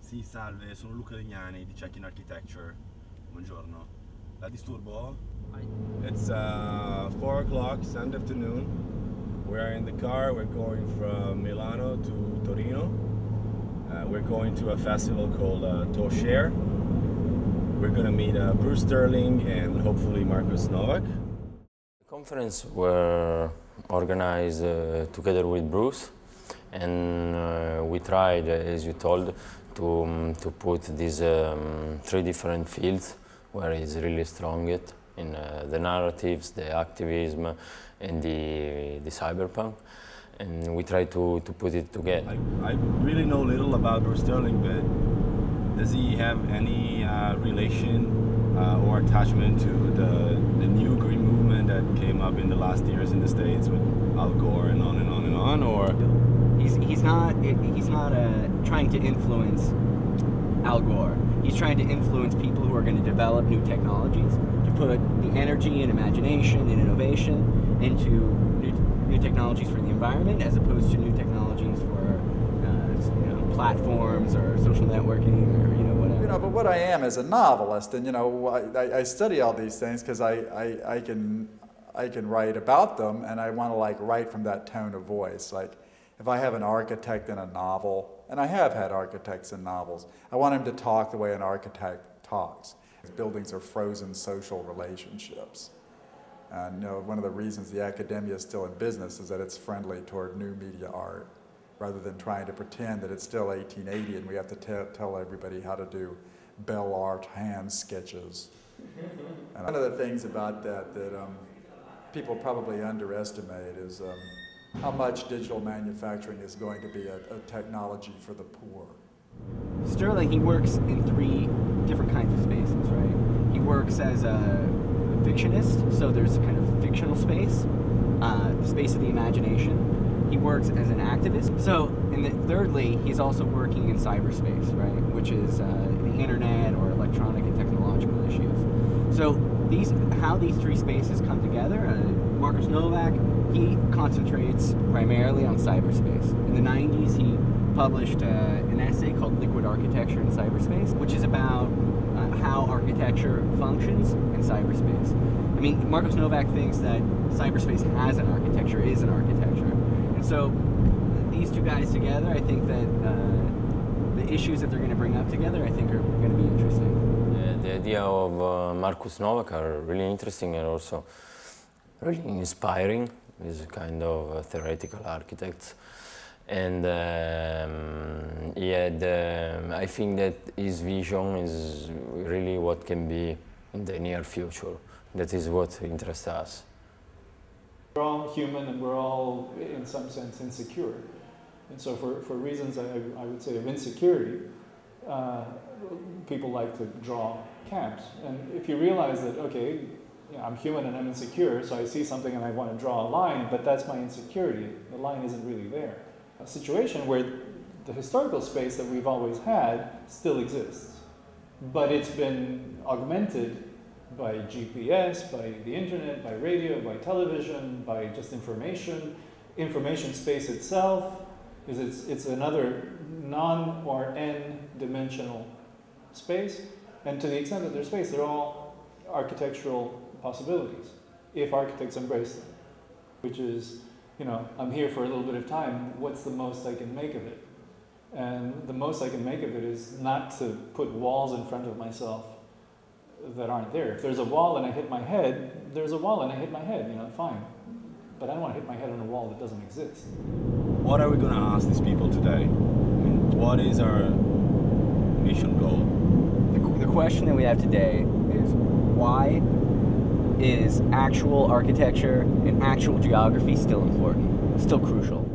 Sì, salve, sono Luca Legnani di Check in Architecture. Buongiorno. La disturbo? It's 4 o'clock Sunday afternoon. We're in the car, we're going from Milano to Torino. We're going to a festival called Share. We're going to meet Bruce Sterling and hopefully Marcus Novak. The conference were organized together with Bruce, and we tried, as you told, to put these 3 different fields where he's really strong at, in the narratives, the activism, and the cyberpunk. And we try to put it together. I really know little about Bruce Sterling, but does he have any relation or attachment to the new green movement that came up in the last years in the States with Al Gore and on and on and on, or? He's not trying to influence Al Gore. He's trying to influence people who are going to develop new technologies, to put the energy and imagination and innovation into new technologies for the environment, as opposed to new technologies for platforms or social networking or whatever. But what I am is a novelist, and I study all these things because I can write about them, and I want to write from that tone of voice. Like if I have an architect in a novel, and I have had architects in novels, I want him to talk the way an architect talks. Buildings are frozen social relationships. And one of the reasons the academia is still in business is that it's friendly toward new media art, rather than trying to pretend that it's still 1880 and we have to tell everybody how to do Belle Art hand sketches. And one of the things about that people probably underestimate is how much digital manufacturing is going to be a technology for the poor. Sterling, he works in 3 different kinds of spaces, right? He works as a fictionist, so there's a kind of fictional space, the space of the imagination. He works as an activist. So, and then thirdly, he's also working in cyberspace, right? Which is the internet or electronic and technological issues. So how these 3 spaces come together, Marcus Novak, he concentrates primarily on cyberspace. In the 90s, he published an essay called Liquid Architecture in Cyberspace, which is about how architecture functions in cyberspace. I mean, Marcus Novak thinks that cyberspace has an architecture, is an architecture. And so these 2 guys together, I think that the issues that they're going to bring up together, I think are going to be interesting. The idea of Marcus Novak are really interesting and also really inspiring. He's a kind of theoretical architect. And I think that his vision is really what can be in the near future. That is what interests us. We're all human and we're all, in some sense, insecure. And so for reasons, I would say, of insecurity, people like to draw camps. And if you realize that, okay, I'm human and I'm insecure, so I see something and I want to draw a line, but that's my insecurity. The line isn't really there. A situation where the historical space that we've always had still exists, but it's been augmented by GPS, by the internet, by radio, by television, by just information. Information space itself it's another non or n-dimensional space, and to the extent that there's space, they're all architectural possibilities, if architects embrace them, which is, I'm here for a little bit of time, what's the most I can make of it? And the most I can make of it is not to put walls in front of myself that aren't there. If there's a wall and I hit my head, there's a wall and I hit my head, fine. But I don't want to hit my head on a wall that doesn't exist. What are we going to ask these people today? I mean, what is our mission goal? The question that we have today is, why is actual architecture and actual geography still important, still crucial?